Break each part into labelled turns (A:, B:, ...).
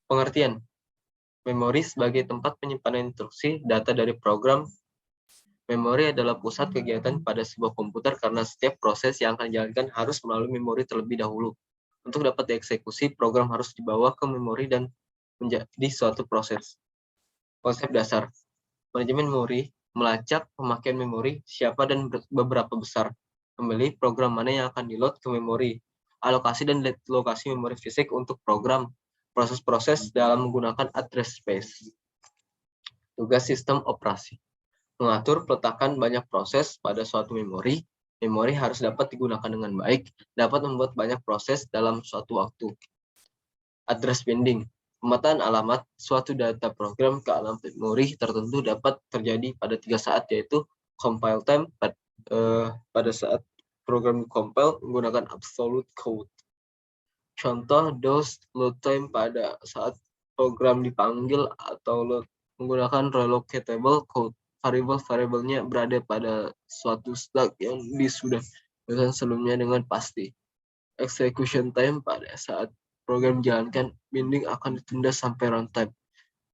A: Pengertian. Memori sebagai tempat penyimpanan instruksi data dari program. Memori adalah pusat kegiatan pada sebuah komputer karena setiap proses yang akan dijalankan harus melalui memori terlebih dahulu. Untuk dapat dieksekusi, program harus dibawa ke memori dan menjadi suatu proses. Konsep dasar. Manajemen memori melacak pemakaian memori, siapa dan beberapa besar. Memilih program mana yang akan di-load ke memori. Alokasi dan dealokasi memori fisik untuk program. Proses-proses dalam menggunakan address space. Tugas sistem operasi. Mengatur peletakan banyak proses pada suatu memori. Memori harus dapat digunakan dengan baik, dapat membuat banyak proses dalam suatu waktu. Address binding. Pemetaan alamat suatu data program ke alamat memori tertentu dapat terjadi pada 3 saat, yaitu compile time pada saat program compile menggunakan absolute code. Contoh DOS load time pada saat program dipanggil atau load menggunakan relocatable code. Variabel-variabelnya berada pada suatu stack yang sudah sebelumnya dengan pasti. Execution time pada saat program dijalankan, binding akan ditunda sampai runtime.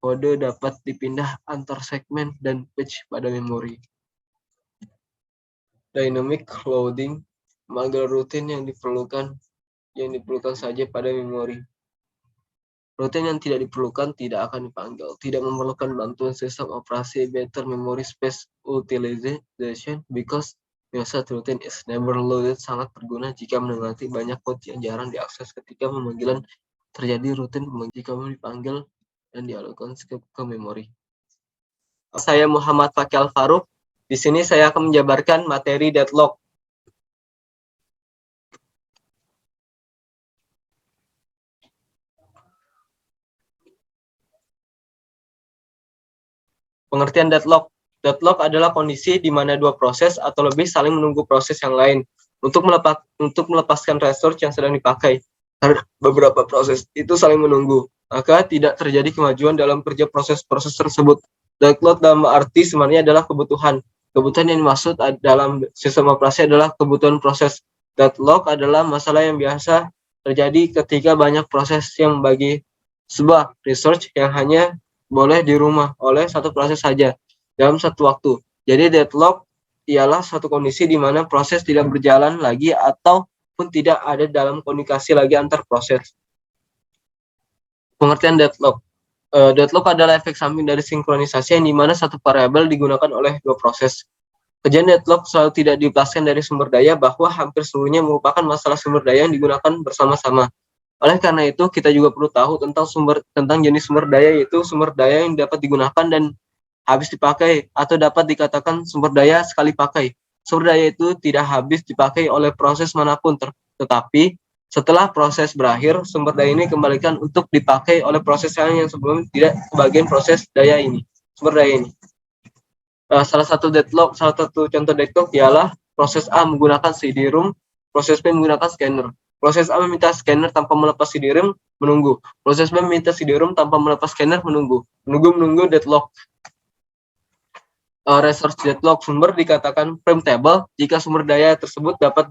A: Kode dapat dipindah antar segmen dan page pada memori. Dynamic loading, manggil rutin yang diperlukan saja pada memori. Rutin yang tidak diperlukan tidak akan dipanggil. Tidak memerlukan bantuan sistem operasi. Better memory space utilization because message routine is never loaded sangat berguna jika mendapati banyak code yang jarang diakses ketika pemanggilan terjadi. Rutin jika dipanggil dan dialihkan ke memori. Saya Muhammad Fakil Farouk. Di sini saya akan menjabarkan materi deadlock. Pengertian deadlock. Deadlock adalah kondisi di mana dua proses atau lebih saling menunggu proses yang lain untuk melepaskan resource yang sedang dipakai. Karena beberapa proses itu saling menunggu, maka tidak terjadi kemajuan dalam kerja proses-proses tersebut. Deadlock dalam arti sebenarnya adalah kebutuhan. Kebutuhan yang dimaksud dalam sistem operasi adalah kebutuhan proses. Deadlock adalah masalah yang biasa terjadi ketika banyak proses yang bagi sebuah resource yang hanya boleh di rumah oleh satu proses saja dalam satu waktu. Jadi deadlock ialah suatu kondisi di mana proses tidak berjalan lagi ataupun tidak ada dalam komunikasi lagi antar proses. Pengertian deadlock. Deadlock adalah efek samping dari sinkronisasi yang di mana satu variabel digunakan oleh dua proses. Kejadian deadlock selalu tidak dilepaskan dari sumber daya bahwa hampir seluruhnya merupakan masalah sumber daya yang digunakan bersama-sama. Oleh karena itu, kita juga perlu tahu tentang jenis sumber daya, yaitu sumber daya yang dapat digunakan dan habis dipakai, atau dapat dikatakan sumber daya sekali pakai. Sumber daya itu tidak habis dipakai oleh proses manapun, tetapi setelah proses berakhir, sumber daya ini kembalikan untuk dipakai oleh proses yang sebelumnya tidak kebagian proses daya ini, sumber daya ini. Salah satu contoh deadlock ialah proses A menggunakan CD-ROM, proses B menggunakan scanner. Proses A meminta scanner tanpa melepas CD-ROM, menunggu. Proses B meminta CD-ROM tanpa melepas scanner, menunggu. Menunggu deadlock. Resource deadlock. Sumber dikatakan preemptable jika sumber daya tersebut dapat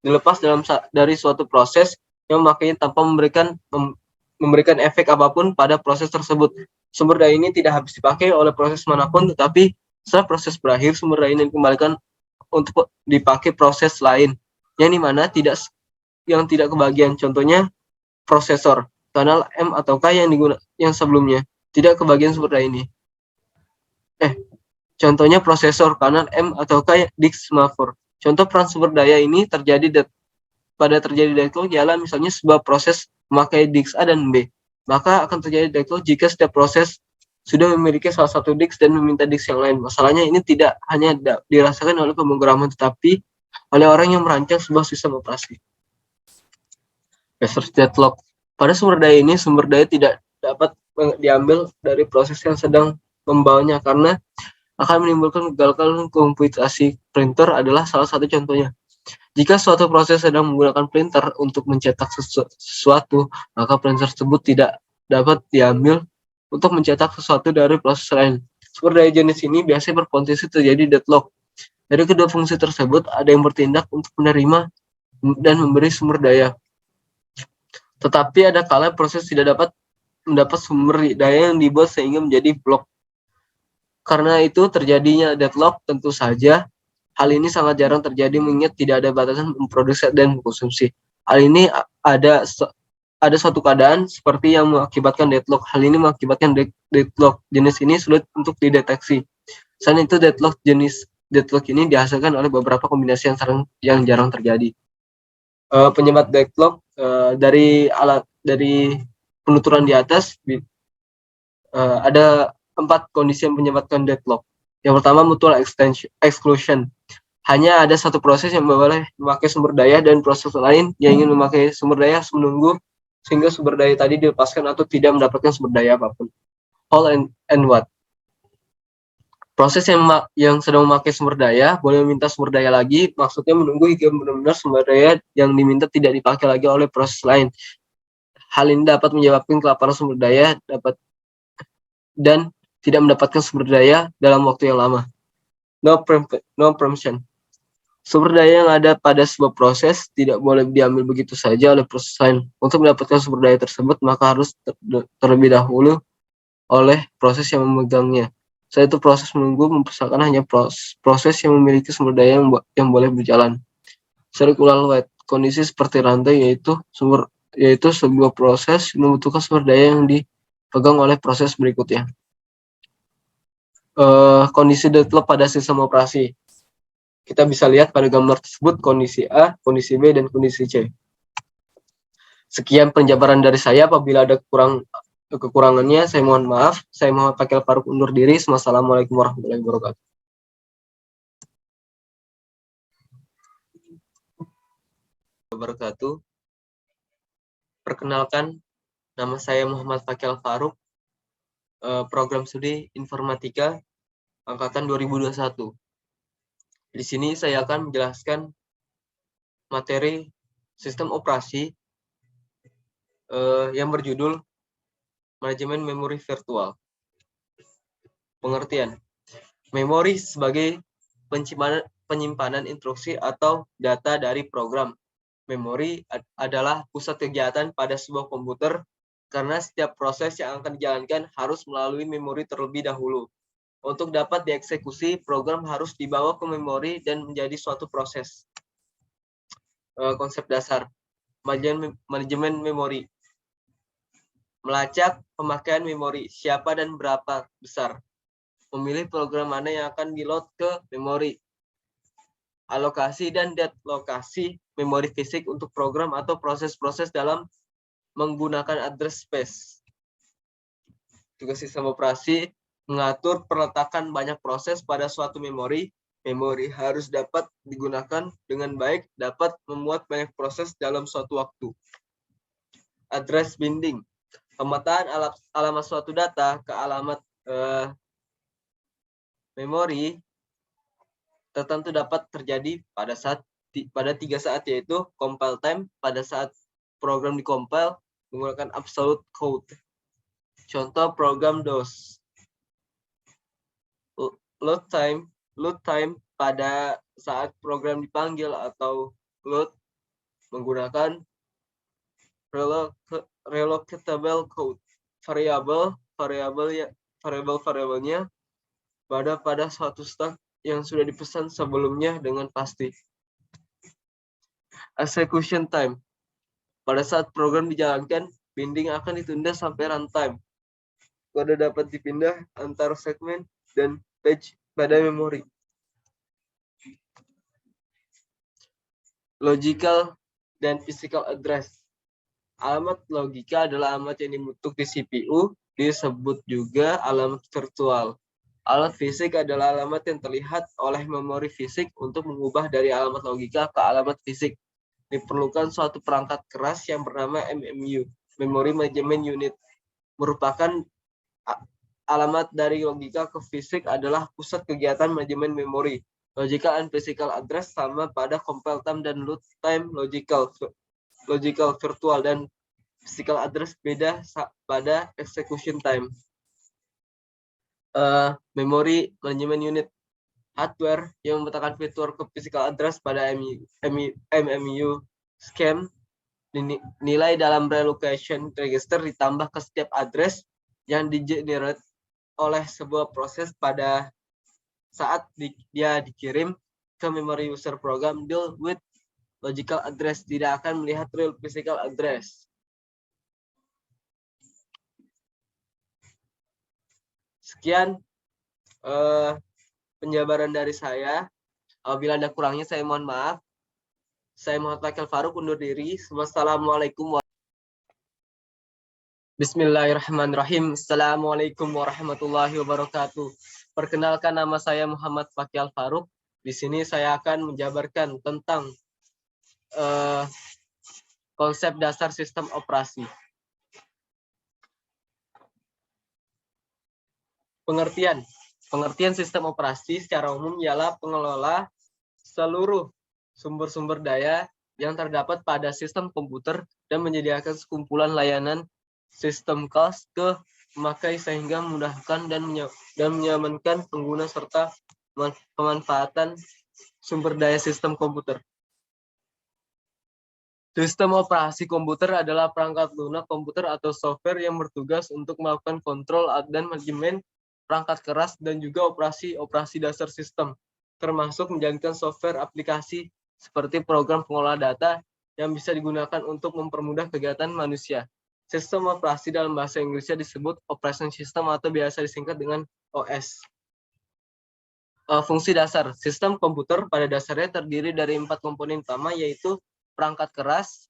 A: dilepas dari suatu proses yang memakainya tanpa memberikan efek apapun pada proses tersebut. Sumber daya ini tidak habis dipakai oleh proses manapun, tetapi setelah proses berakhir, sumber daya ini dikembalikan untuk dipakai proses lain, yang dimana yang tidak kebagian. Contohnya prosesor, kanal M atau K yang sebelumnya tidak kebagian sumber daya ini. Contohnya prosesor, kanal M atau K disk semafor. Contoh peran sumber daya ini terjadi deadlock ialah misalnya sebuah proses memakai disk A dan B. Maka akan terjadi deadlock jika setiap proses sudah memiliki salah satu disk dan meminta disk yang lain. Masalahnya ini tidak hanya dirasakan oleh pemrograman, tetapi oleh orang yang merancang sebuah sistem operasi. Resource deadlock. Pada sumber daya ini, sumber daya tidak dapat diambil dari proses yang sedang membawanya karena akan menimbulkan kegagalan komputasi. Printer adalah salah satu contohnya. Jika suatu proses sedang menggunakan printer untuk mencetak sesuatu, maka printer tersebut tidak dapat diambil untuk mencetak sesuatu dari proses lain. Sumber daya jenis ini biasanya berpotensi terjadi deadlock. Dari kedua fungsi tersebut, ada yang bertindak untuk menerima dan memberi sumber daya. Tetapi ada kala proses tidak dapat mendapat sumber daya yang dibuat sehingga menjadi blok. Karena itu terjadinya deadlock tentu saja. Hal ini sangat jarang terjadi mengingat tidak ada batasan memproduksi dan mengkonsumsi. Hal ini ada suatu keadaan seperti yang mengakibatkan deadlock. Hal ini mengakibatkan deadlock. Jenis ini sulit untuk dideteksi. Selain itu, jenis deadlock ini dihasilkan oleh beberapa kombinasi yang jarang terjadi. Penyebab deadlock dari penuturan di atas ada 4 kondisi yang menyebabkan deadlock. Yang pertama, mutual exclusion. Hanya ada satu proses yang boleh memakai sumber daya dan proses lain yang ingin memakai sumber daya harus menunggu sehingga sumber daya tadi dilepaskan atau tidak mendapatkan sumber daya apapun. All and what? Proses yang sedang memakai sumber daya boleh meminta sumber daya lagi, maksudnya menunggu hingga benar-benar sumber daya yang diminta tidak dipakai lagi oleh proses lain. Hal ini dapat menyebabkan kelaparan sumber daya dan tidak mendapatkan sumber daya dalam waktu yang lama. No preemption. Sumber daya yang ada pada sebuah proses tidak boleh diambil begitu saja oleh proses lain. Untuk mendapatkan sumber daya tersebut, maka harus terlebih dahulu oleh proses yang memegangnya. Setelah itu proses menunggu mempersyaratkan hanya proses yang memiliki sumber daya yang boleh berjalan. Circular web, kondisi seperti rantai yaitu sebuah proses membutuhkan sumber daya yang dipegang oleh proses berikutnya. Kondisi deadlock pada sistem operasi. Kita bisa lihat pada gambar tersebut kondisi A, kondisi B, dan kondisi C. Sekian penjabaran dari saya. Apabila ada kekurangannya, saya mohon maaf. Saya Muhammad Fakil Faruk undur diri. Wassalamualaikum warahmatullahi wabarakatuh. Perkenalkan, nama saya Muhammad Fakil Faruk, program studi Informatika angkatan 2021. Di sini saya akan menjelaskan materi sistem operasi yang berjudul manajemen memori virtual. Pengertian. Memori sebagai penyimpanan instruksi atau data dari program. Memori adalah pusat kegiatan pada sebuah komputer karena setiap proses yang akan dijalankan harus melalui memori terlebih dahulu. Untuk dapat dieksekusi, program harus dibawa ke memori dan menjadi suatu proses. Konsep dasar manajemen memori. Melacak pemakaian memori, siapa dan berapa besar. Memilih program mana yang akan di-load ke memori. Alokasi dan dealokasi memori fisik untuk program atau proses-proses dalam menggunakan address space. Tugas sistem operasi mengatur peletakan banyak proses pada suatu memori. Memori harus dapat digunakan dengan baik, dapat memuat banyak proses dalam suatu waktu. Address binding. Pemetaan alamat suatu data ke alamat memori tertentu dapat terjadi pada 3 saat, yaitu compile time, pada saat program dikompil menggunakan absolute code. Contoh program DOS. Load time pada saat program dipanggil atau load menggunakan relocatable code. Variabelnya pada suatu stak yang sudah dipesan sebelumnya dengan pasti. Execution time. Pada saat program dijalankan, binding akan ditunda sampai runtime. Kode dapat dipindah antar segmen dan page pada memori. Logical dan physical address. Alamat logika adalah alamat yang dibentuk di CPU, disebut juga alamat virtual. Alamat fisik adalah alamat yang terlihat oleh memori fisik. Untuk mengubah dari alamat logika ke alamat fisik, diperlukan suatu perangkat keras yang bernama MMU, Memory Management Unit. Merupakan alamat dari logika ke fisik adalah pusat kegiatan manajemen memori. Logical and physical address sama pada compile time dan load time. Logical virtual dan physical address beda pada execution time. Memory management unit, hardware yang memetakan fitur ke physical address pada MMU scheme nilai dalam relocation register ditambah ke setiap address yang di-generate oleh sebuah proses pada saat dia dikirim ke memory user program deal with logical address, tidak akan melihat real physical address. Sekian penjabaran dari saya. Apabila ada kurangnya saya mohon maaf. Saya Muhammad Fakil Faruk undur diri. Wassalamualaikum. Bismillahirrahmanirrahim. Assalamualaikum warahmatullahi wabarakatuh. Perkenalkan, nama saya Muhammad Fakil Faruk. Di sini saya akan menjabarkan tentang konsep dasar sistem operasi. Pengertian sistem operasi secara umum ialah pengelola seluruh sumber-sumber daya yang terdapat pada sistem komputer dan menyediakan sekumpulan layanan sistem kelas ke pemakai sehingga memudahkan dan menyamankan pengguna serta pemanfaatan sumber daya sistem komputer. Sistem operasi komputer adalah perangkat lunak komputer atau software yang bertugas untuk melakukan kontrol dan manajemen perangkat keras dan juga operasi dasar sistem, termasuk menjalankan software aplikasi seperti program pengolah data yang bisa digunakan untuk mempermudah kegiatan manusia. Sistem operasi dalam bahasa Inggrisnya disebut operating system atau biasa disingkat dengan OS. Fungsi dasar sistem komputer pada dasarnya terdiri dari 4 komponen utama, yaitu perangkat keras,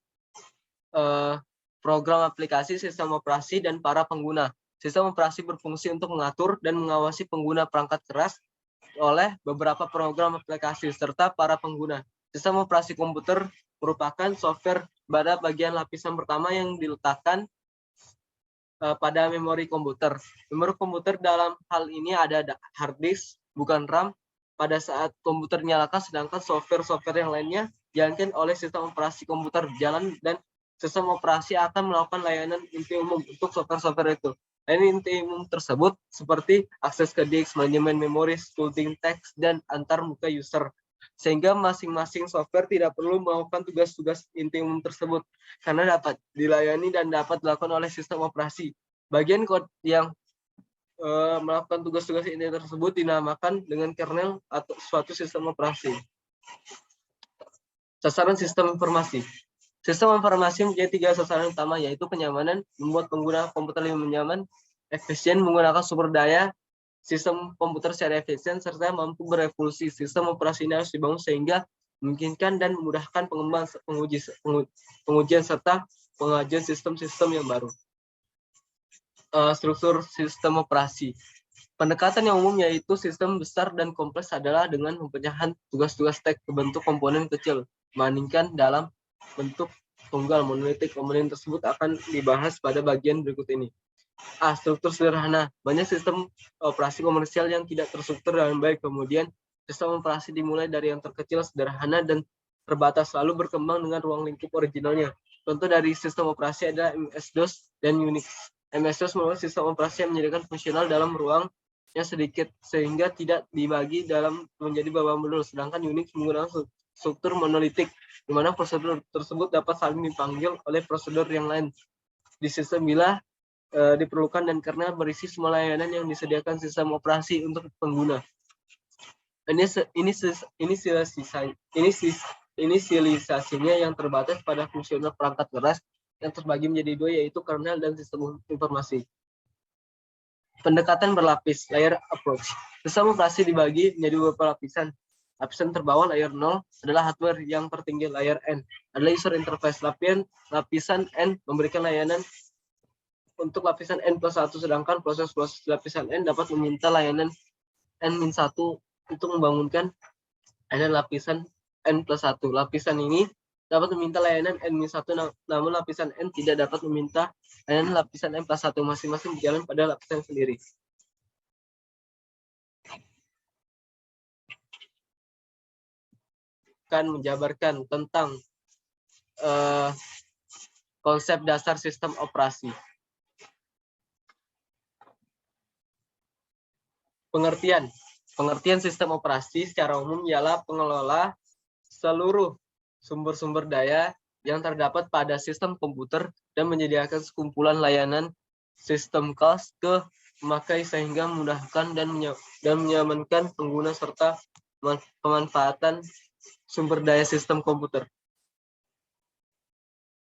A: program aplikasi, sistem operasi, dan para pengguna. Sistem operasi berfungsi untuk mengatur dan mengawasi pengguna perangkat keras oleh beberapa program aplikasi serta para pengguna. Sistem operasi komputer merupakan software pada bagian lapisan pertama yang diletakkan pada memori komputer. Memori komputer dalam hal ini ada hard disk, bukan RAM, pada saat komputer nyalakan, sedangkan software-software yang lainnya dijalankan oleh sistem operasi komputer jalan dan sistem operasi akan melakukan layanan inti umum untuk software-software itu. Layanan inti umum tersebut seperti akses ke disk, manajemen memori, sculpting teks, dan antar muka user. Sehingga masing-masing software tidak perlu melakukan tugas-tugas inti umum tersebut karena dapat dilayani dan dapat dilakukan oleh sistem operasi. Bagian kode yang melakukan tugas-tugas inti tersebut dinamakan dengan kernel atau suatu sistem operasi. Sasaran sistem informasi. Sistem informasi mempunyai 3 sasaran utama, yaitu kenyamanan, membuat pengguna komputer lebih nyaman, efisien menggunakan sumber daya sistem komputer secara efisien, serta mampu berevolusi. Sistem operasi ini harus dibangun sehingga memungkinkan dan memudahkan pengembangan pengujian serta pengajuan sistem-sistem yang baru. Struktur sistem operasi. Pendekatan yang umum yaitu sistem besar dan kompleks adalah dengan pemecahan tugas-tugas teks ke bentuk komponen kecil, dibandingkan dalam bentuk tunggal monolitik. Komponen tersebut akan dibahas pada bagian berikut ini. Struktur sederhana. Banyak sistem operasi komersial yang tidak terstruktur dengan baik. Kemudian sistem operasi dimulai dari yang terkecil, sederhana, dan terbatas, lalu berkembang dengan ruang lingkup originalnya. Contoh dari sistem operasi adalah MS-DOS dan Unix. MS-DOS merupakan sistem operasi yang menyediakan fungsional dalam ruang yang sedikit sehingga tidak dibagi dalam menjadi beberapa modul, sedangkan Unix menggunakan struktur monolitik di mana prosedur tersebut dapat saling dipanggil oleh prosedur yang lain di sistem bila diperlukan dan karena berisi semua layanan yang disediakan sistem operasi untuk pengguna. Inisialisasinya yang terbatas pada fungsional perangkat keras yang terbagi menjadi 2, yaitu kernel dan sistem informasi. Pendekatan berlapis, layer approach. Sistem operasi dibagi menjadi beberapa lapisan. Lapisan terbawah, layer 0, adalah hardware yang tertinggi. Layer N adalah user interface. Lapisan N memberikan layanan untuk lapisan N+1, sedangkan proses lapisan N dapat meminta layanan N-1 untuk membangunkan layanan lapisan N+1. Lapisan ini dapat meminta layanan N-1, namun lapisan N tidak dapat meminta layanan lapisan N+1. Masing-masing berjalan pada lapisan sendiri. Akan menjabarkan tentang konsep dasar sistem operasi. Pengertian sistem operasi secara umum ialah pengelola seluruh sumber-sumber daya yang terdapat pada sistem komputer dan menyediakan sekumpulan layanan sistem kelas ke pemakai sehingga memudahkan dan menyamankan pengguna serta pemanfaatan sumber daya sistem komputer.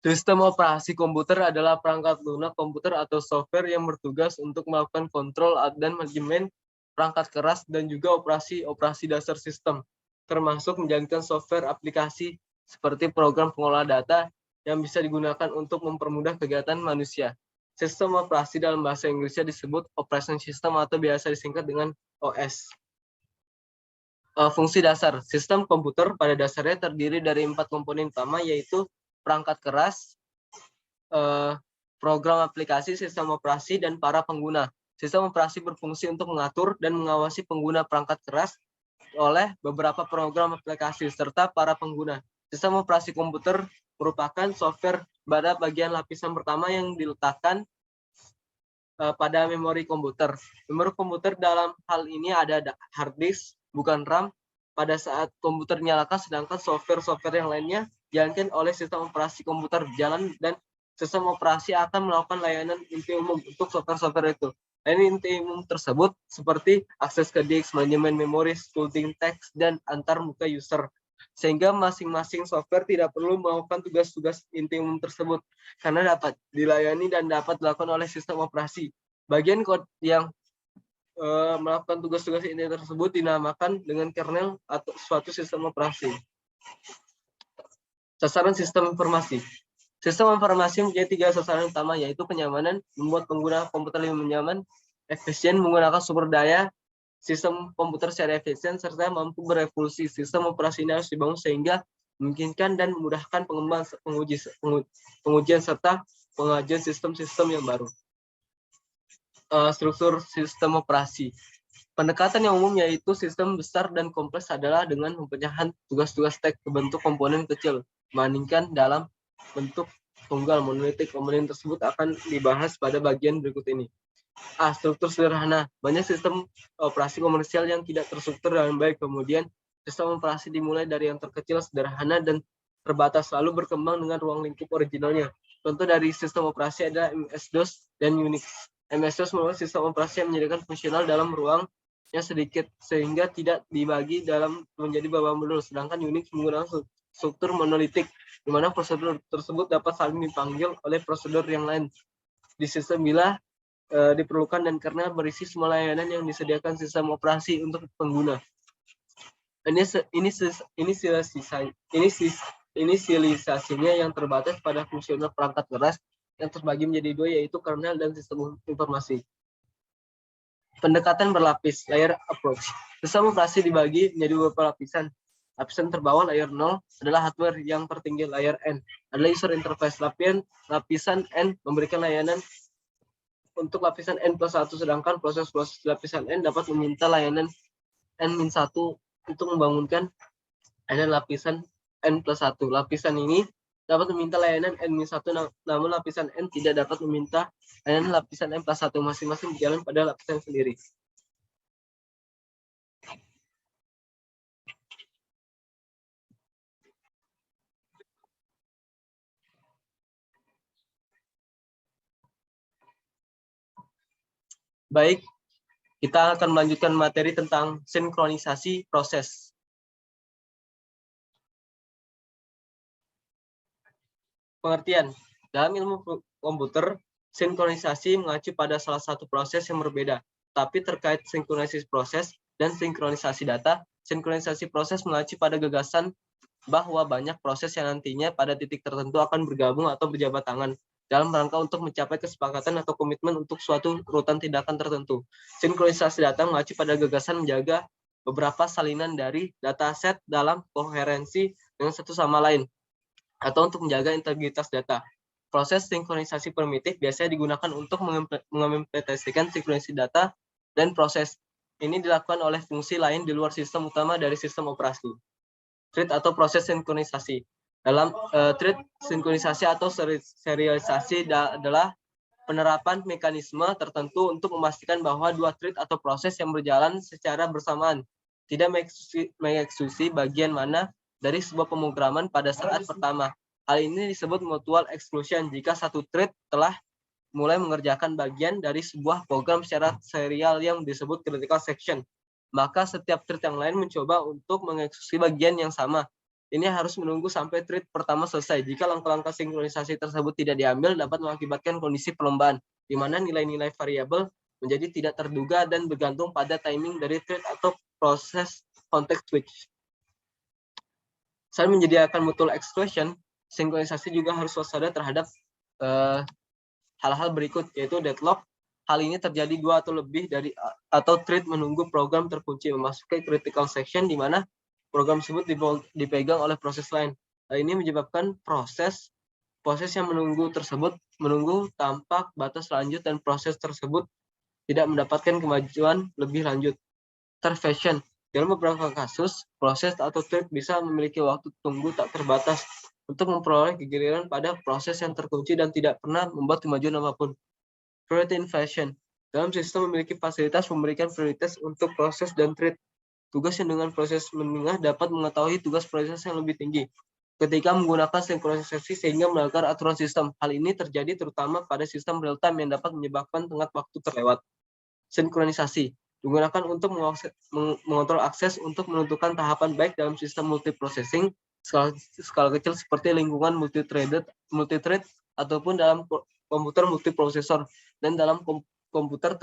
A: Sistem operasi komputer adalah perangkat lunak komputer atau software yang bertugas untuk melakukan kontrol dan manajemen perangkat keras dan juga operasi dasar sistem, termasuk menjalankan software aplikasi seperti program pengolah data yang bisa digunakan untuk mempermudah kegiatan manusia. Sistem operasi dalam bahasa Inggrisnya disebut Operation System atau biasa disingkat dengan OS. Fungsi dasar sistem komputer pada dasarnya terdiri dari 4 komponen utama, yaitu perangkat keras, program aplikasi, sistem operasi, dan para pengguna. Sistem operasi berfungsi untuk mengatur dan mengawasi pengguna perangkat keras oleh beberapa program aplikasi serta para pengguna. Sistem operasi komputer merupakan software pada bagian lapisan pertama yang diletakkan pada memori komputer. Memori komputer dalam hal ini ada hard disk, bukan RAM, pada saat komputer dinyalakan, sedangkan software-software yang lainnya dijalankan oleh sistem operasi komputer jalan dan sistem operasi akan melakukan layanan inti umum untuk software-software itu. Layanan inti umum tersebut seperti akses ke disk, manajemen memori, sculpting teks, dan antar muka user. Sehingga masing-masing software tidak perlu melakukan tugas-tugas inti umum tersebut karena dapat dilayani dan dapat dilakukan oleh sistem operasi. Bagian kode yang melakukan tugas-tugas inti tersebut dinamakan dengan kernel atau suatu sistem operasi. Sasaran sistem informasi. Sistem informasi mempunyai 3 sasaran utama, yaitu kenyamanan, membuat pengguna komputer lebih nyaman, efisien menggunakan sumber daya sistem komputer secara efisien, serta mampu berevolusi. Sistem operasi ini harus dibangun sehingga memungkinkan dan memudahkan pengujian serta pengajuan sistem-sistem yang baru. Struktur sistem operasi. Pendekatan yang umum yaitu sistem besar dan kompleks adalah dengan memecahkan tugas-tugas teks ke bentuk komponen kecil, dibandingkan dalam bentuk tunggal monolitik. Komponen tersebut akan dibahas pada bagian berikut ini. Struktur sederhana. Banyak sistem operasi komersial yang tidak terstruktur dengan baik. Kemudian sistem operasi dimulai dari yang terkecil, sederhana, dan terbatas, lalu berkembang dengan ruang lingkup originalnya. Contoh dari sistem operasi adalah MS-DOS dan Unix. MS-DOS merupakan sistem operasi yang menyediakan fungsional dalam ruang yang sedikit sehingga tidak dibagi dalam menjadi beberapa modul. Sedangkan Unix menggunakan struktur monolitik, di mana prosedur tersebut dapat saling dipanggil oleh prosedur yang lain di sistem bila diperlukan, dan karena berisi semua layanan yang disediakan sistem operasi untuk pengguna. Inisialisasinya yang terbatas pada fungsional perangkat keras yang terbagi menjadi 2, yaitu kernel dan sistem informasi. Pendekatan berlapis, layer approach. Sistem operasi dibagi menjadi beberapa lapisan. Lapisan terbawah, layer 0, adalah hardware. Yang tertinggi, layer N, adalah user interface. Lapisan N memberikan layanan untuk lapisan N+1, sedangkan proses-proses lapisan N dapat meminta layanan N-1 untuk membangunkan layanan lapisan N+1. Lapisan ini dapat meminta layanan N-1, namun lapisan N tidak dapat meminta layanan lapisan N+1. Masing-masing berjalan pada lapisan sendiri. Baik, kita akan melanjutkan materi tentang sinkronisasi proses. Pengertian. Dalam ilmu komputer, sinkronisasi mengacu pada salah satu proses yang berbeda. Tapi terkait sinkronisasi proses dan sinkronisasi data, sinkronisasi proses mengacu pada gagasan bahwa banyak proses yang nantinya pada titik tertentu akan bergabung atau berjabat tangan dalam rangka untuk mencapai kesepakatan atau komitmen untuk suatu urutan tindakan tertentu. Sinkronisasi data mengacu pada gagasan menjaga beberapa salinan dari dataset dalam koherensi dengan satu sama lain, atau untuk menjaga integritas data. Proses sinkronisasi primitif biasanya digunakan untuk mengimplementasikan sinkronisasi data, dan proses ini dilakukan oleh fungsi lain di luar sistem utama dari sistem operasi. Thread atau proses sinkronisasi. Dalam thread sinkronisasi atau serialisasi adalah penerapan mekanisme tertentu untuk memastikan bahwa dua thread atau proses yang berjalan secara bersamaan tidak mengeksekusi bagian mana dari sebuah pemrograman pada saat pertama. Hal ini disebut mutual exclusion jika satu thread telah mulai mengerjakan bagian dari sebuah program secara serial yang disebut critical section. Maka setiap thread yang lain mencoba untuk mengeksekusi bagian yang sama. Ini harus menunggu sampai thread pertama selesai. Jika langkah-langkah sinkronisasi tersebut tidak diambil, dapat mengakibatkan kondisi perlombaan, di mana nilai-nilai variabel menjadi tidak terduga dan bergantung pada timing dari thread atau proses context switch. Selain menyediakan mutual exclusion, sinkronisasi juga harus waspada terhadap hal-hal berikut, yaitu deadlock. Hal ini terjadi dua atau lebih dari atau thread menunggu program terkunci memasuki critical section di mana program tersebut dipegang oleh proses lain. Hal ini menyebabkan proses yang menunggu tersebut menunggu tanpa batas lanjut dan proses tersebut tidak mendapatkan kemajuan lebih lanjut. Intervention. Dalam beberapa kasus, proses atau thread bisa memiliki waktu tunggu tak terbatas untuk memperoleh giliran pada proses yang terkunci dan tidak pernah membuat kemajuan apapun. Priority inversion. Dalam sistem memiliki fasilitas memberikan prioritas untuk proses dan thread. Tugas yang dengan proses menengah dapat mengetahui tugas proses yang lebih tinggi ketika menggunakan sinkronisasi sehingga melanggar aturan sistem. Hal ini terjadi terutama pada sistem real time yang dapat menyebabkan tengah waktu terlewat. Sinkronisasi digunakan untuk mengontrol akses untuk menentukan tahapan baik dalam sistem multiprocessing skala kecil seperti lingkungan multithread ataupun dalam komputer multiprosesor dan dalam komputer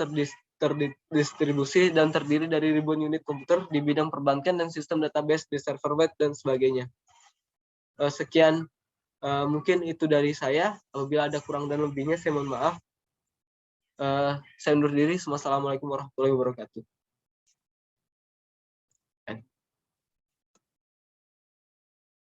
A: terdistribusi dan terdiri dari ribuan unit komputer di bidang perbankan dan sistem database di server web dan sebagainya. Sekian mungkin itu dari saya. Apabila ada kurang dan lebihnya saya mohon maaf. Saya undur diri. Wassalamualaikum warahmatullahi wabarakatuh.